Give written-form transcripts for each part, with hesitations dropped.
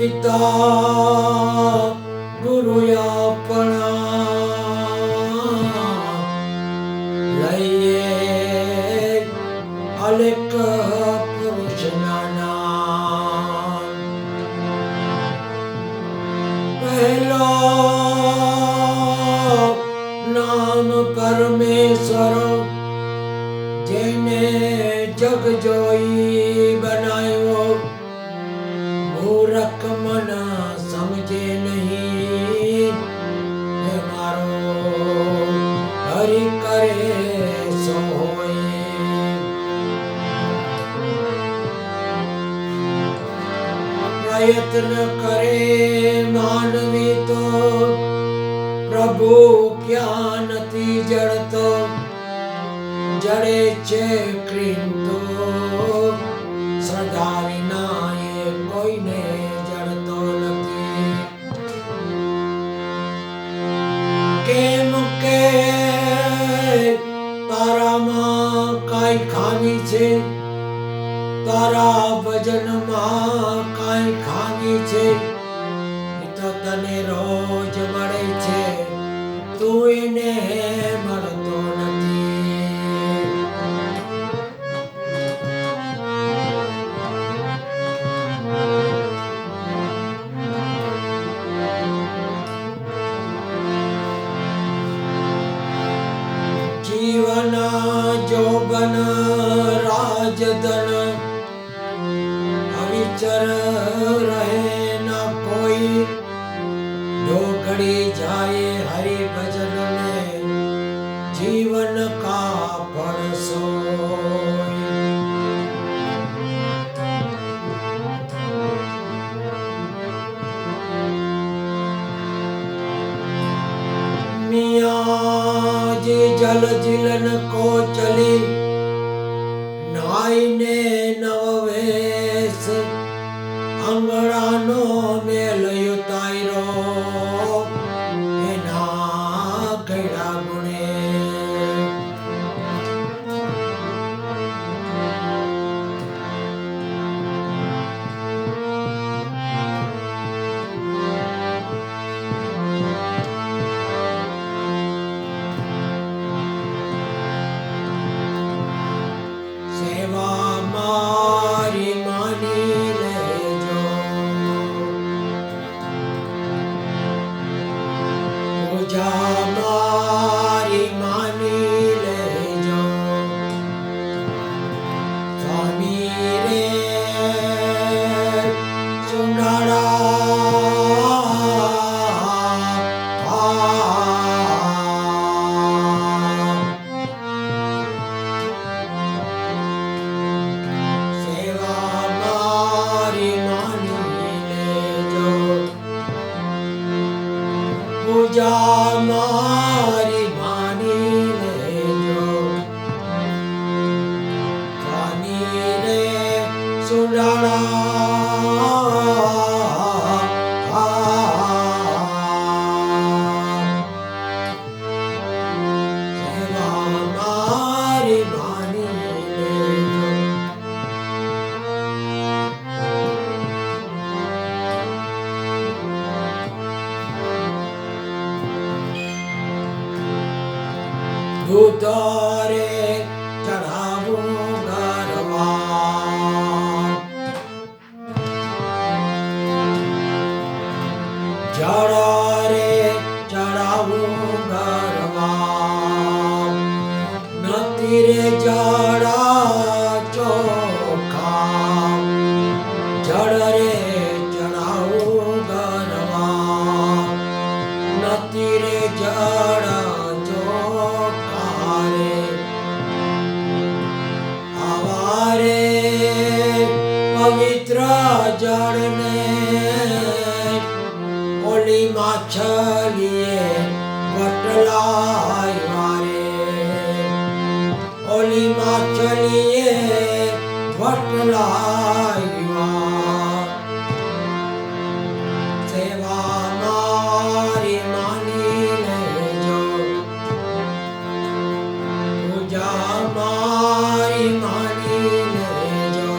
પિતા ગુરુ આપણા લઈએ અલેખ પુરુષના નામ. પહેલો નામ પરમેશ્વર જેને જગ જોઈ બનાવ્યો. મૂરખ મન સમજે નહીં એ મારો હરિ કરે સો હોય. પ્રયત્ન કરે માનવી તો પ્રભુ ક્યાં નથી જડતો. જડે છે ક્રિંતો શ્રદ્ધા વિના એ કોઈને જડતો નથી. કેમ કે તારામાં કાંઈ ખામી છે, તારા ભજનમાં કાંઈ ખામી છે. એ તો તને રોજ મળે છે, તું એને મળતો નથી. જીવન જોબન રાજધન અવિચર રહે ના કોઈ. ઢોકળી જાય હરિ ભજન ને જીવન કા ફળ સોય. मियाँ जी जल जिलन को चली नाईने नवेश. अंगड़ानो मेल युतायरो एना गड़ा गुणे. પૂજા મારી માની લેજો. સ્વામી રે સુડાળા સેવા મારી માની લેજો. ભૂતરે ચઢાવું ગરવા. જળ રે ચઢાવું ગરવા. નથી રે જડા ચોખા. જળ રે ચઢાવું ગરવા. નથી રે જડા પવિત્ર જળને ઓલી માછલીએ વટલાવ્યા રે. ઓલી માછલીએ વટલાવ્યા. સેવા મારી માની લેજો. પૂજા મારી માની લેજો.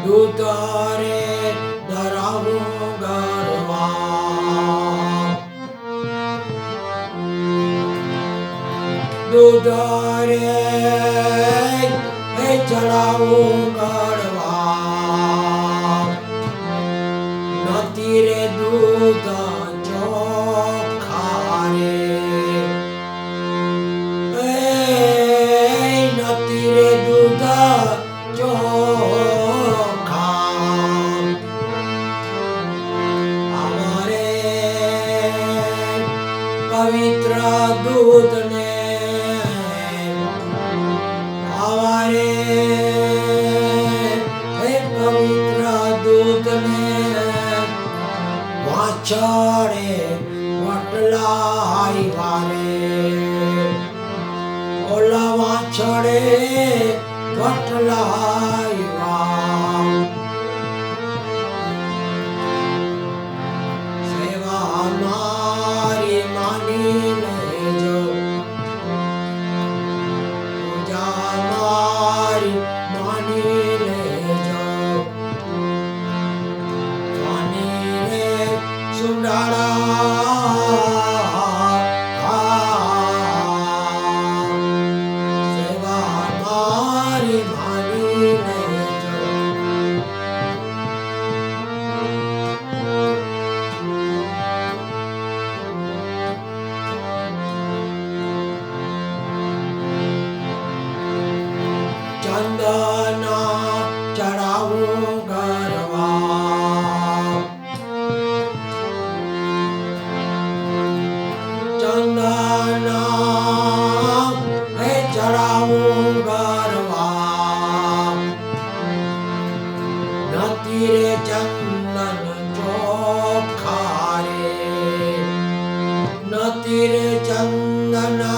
દૂતરે ધરાવું ગરવા દૂતરે ચડાવું ગરવા નથી રે દૂત ચોખા રે નથી રે દૂધ ચોખા અમારે પવિત્ર દૂધને અમારે પવિત્ર દૂધને વાછડે વટલાઈ વારે ઓલા વાછડે વટલાઈ વા સેવા મારી માની લેજો પૂજા મારી માની લેજો માની રે સુંડાળા સેવા મારી માની લેજો ચંદના ચડાવું ગરવા ચંદના ચડાવું ગરવા નથી રે ચંદન ચોખા રે નથી રે ચંદના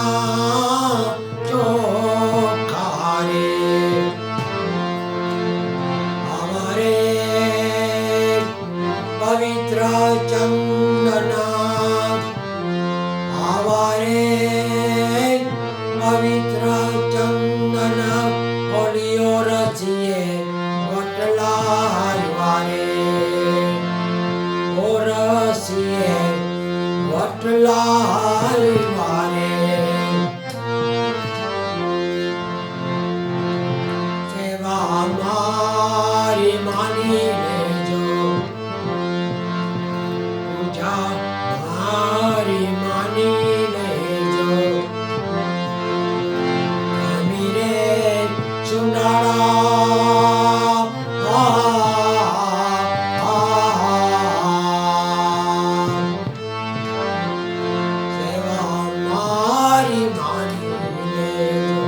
ચોખા રે અમારે પવિત્ર ચંદના આવારે પવિત્ર ચંદના ઓલિયો રચીએ વટલાઈ વારે ઓરસીએ વટલાઈ વારે સેવા મારી માની લેજો પૂજા મારી માની લેજો રે સુંડાળા સેવા મારી માની લેજો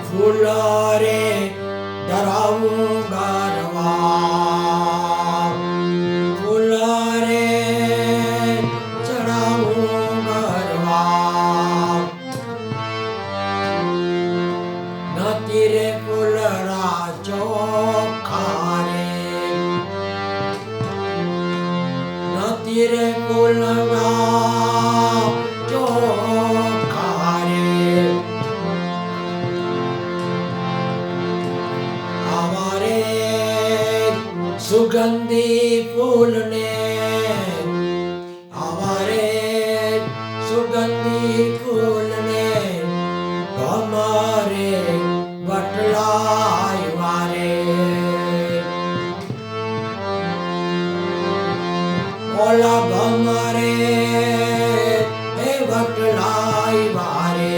ફૂલ રે ધરાવું ગરવા ફૂલ રે ચડાવું ગરવા નથી રે ફૂલરા ચોખા રે નથી રે ફૂલરા ચોખા રે અમારે સુગંધી ફૂલને અમારે સુગંધી ફૂલને અમારે વટલાઈ વારે ઓલા ગમરે એ વટલાઈ વારે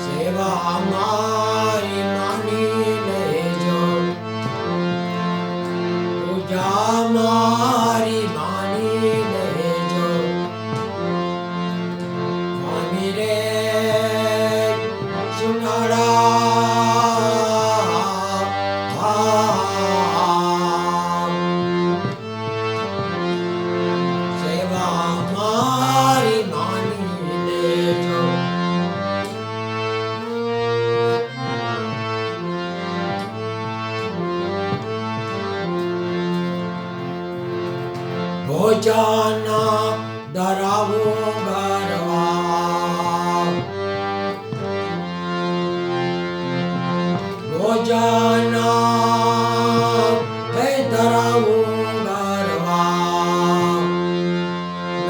સેવા મારી માની લેજો પૂજા મારી માની લેજો માની રે સુનાળા ભોજન ધરાવું ગરવા ભોજન ધરાવું ગરવા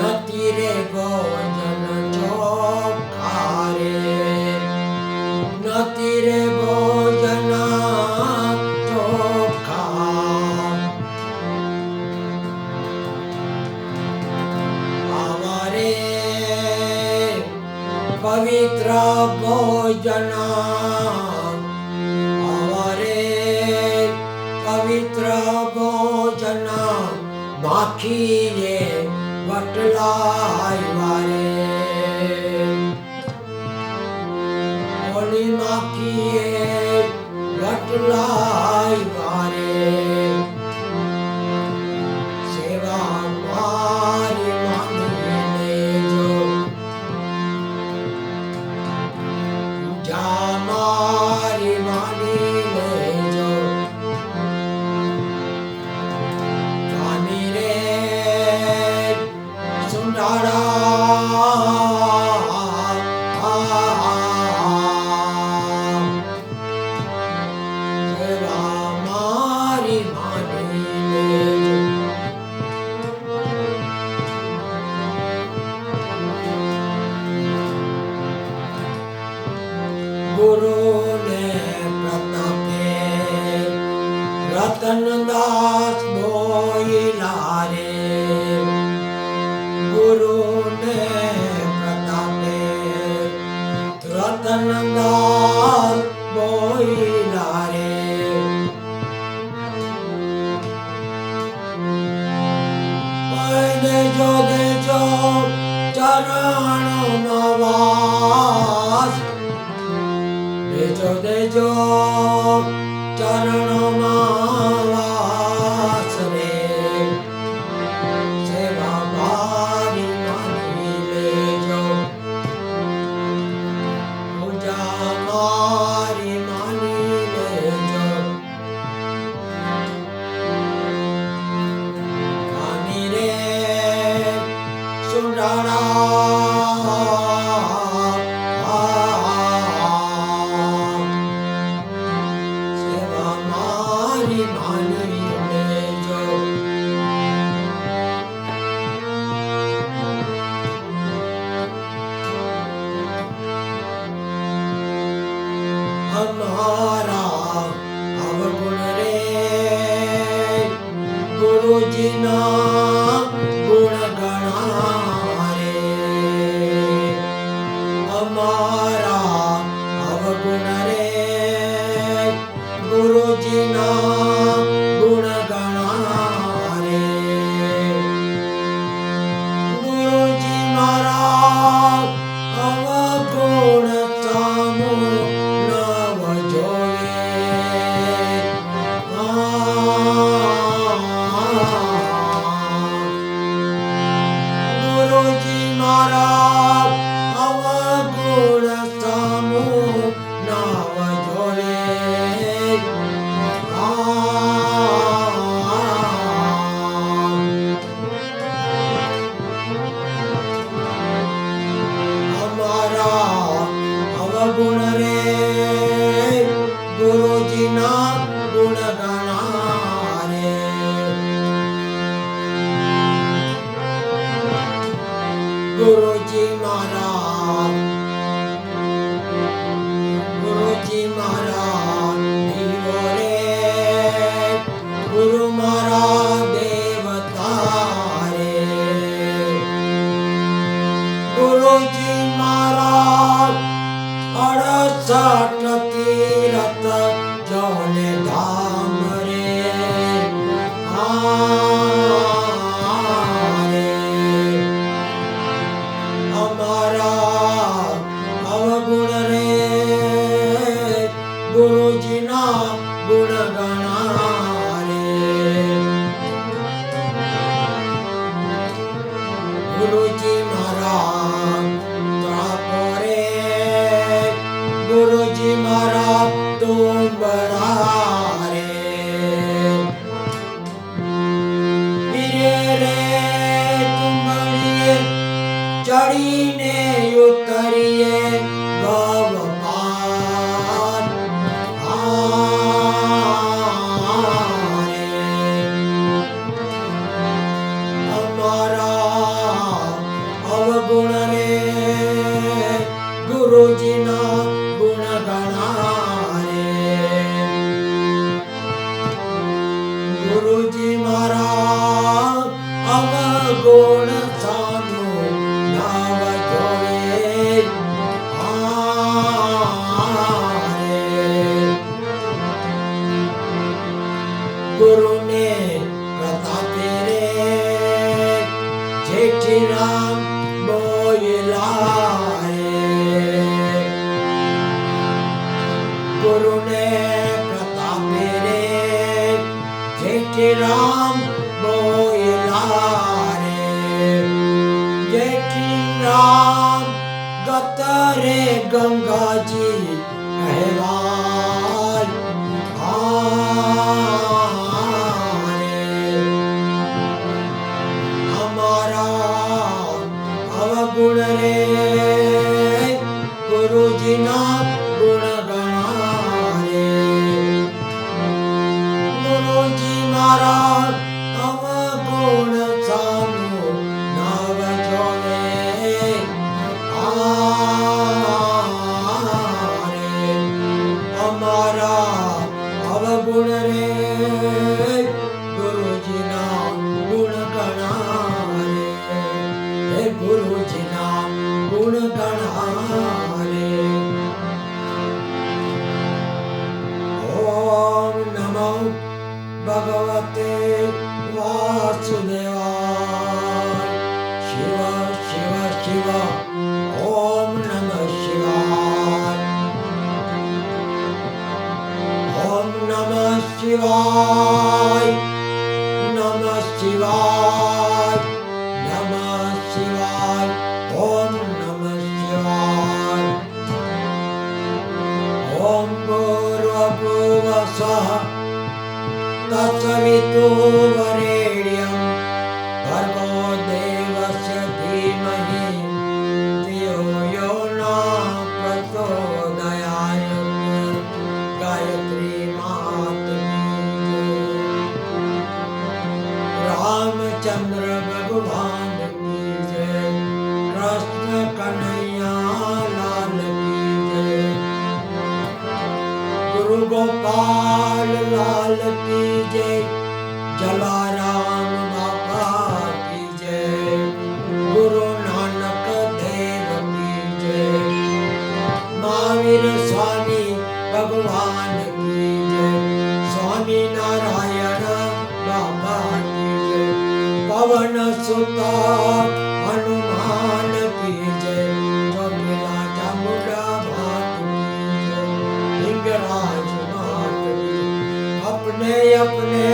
નથી રે ભોજન ચોખ્ખા રે નથી રે ભોજન ચોખ્ખા અમારે પવિત્ર ભોજન પવિત્ર ભોજન માખીએ વટલાય વારે ઓલી માખીએ વટલાય વારે સેવા મારી માની લેજો જા મારી માની લેજો ગુરુને પ્રતાપે રતનદાસ બોયલા રે ગુરુને પ્રતાપે રતનદાસ બોયલા રે દેજો દેજો ચરણમાં વાસ દેજો દેજો ચરણમાં વાસ રે સેવા મારી માની લેજો પૂજા મારી માની લેજો કાની રે સેવા મારી માની લેજો અમારા અવગુણ રે ગુરુજીના ગુણ ગણા રે અમારા અવગુણ રે ગુરુજીના ગુણ ગણા રે ગુરુજી મારા અવગુણ સામુ નવ જોયે ગુરુજી મારા અવગુણ સામુ નવ જોયે અમારા અવગુણ રે ગુરુજીના ગુણ ગણા રે ગુરુજી મારા દીવો રે ગુરુ મારા દેવતા રે ગુરુજી મારા 68 તીરથ જોને ધામ રે અમારા અવગુણ રે ગુરુજીના ગુણ ગણા રે ગુરુજી મારા ત્રાપો રે ગુરુજી મારા તુંબડા રે રે ગુરુજીના ગુણ ગણા રે. ગુરુજી મારા અવગુણ સાનું નામ જોવે ગુરુને પ્રતાપે રે જેઠી રામ બોયલા રે. ગુરુને પ્રતાપે રે જેઠી રામ બોયલા રે. જેઠી રામ ગત રે ગંગાજી કહેવાય ગુણ રે ગુરુજીના ગુણ ગણા રે. ગુરુજી મારા અવગુણ સાનું નામ જોવે રે. અમારા અવગુણ રે ગુરુજીના ગુણ ગણા રે. ગુરુજીના ગુણ ગણા રે. ઓમ નમો ભગવતે વાસુદેવાય. શિવ શિવ શિવ ઓમ નમઃ શિવાય. ઓમ નમઃ શિવાય. નમઃ શિવાય. નમઃ શિવાય. ઓમ નમઃ શિવાય. ઓમ ભૂર્ભુવઃ તત્સવિતુર્વરેણ્યં ભર્ગો દેવસ્ય ધીમહિ ધિયો યો ન પ્રચોદયાત. ગાયત્રી માત કી જય. રામચંદ્ર ભગવાન કી જય. કૃષ્ણ કનૈયા લાલ કી જય. ગુરુ ગોપાલ લાલ કી જય. જલારામ બાપા કી જય. ગુરુ નાનક દેવ કી જય. મહાવીર સ્વામી ભગવાન કી જય. સ્વામી નારાયણ બાપા કી જય. પવન સુત હનુમાન કી જય. ચોટીલા ચામુંડા માત કી જય. લિંગરાજ માત કી જય. अपने अपने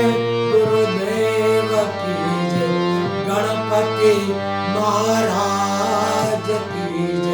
गुरुदेव की जय. गणपति महाराज की जय.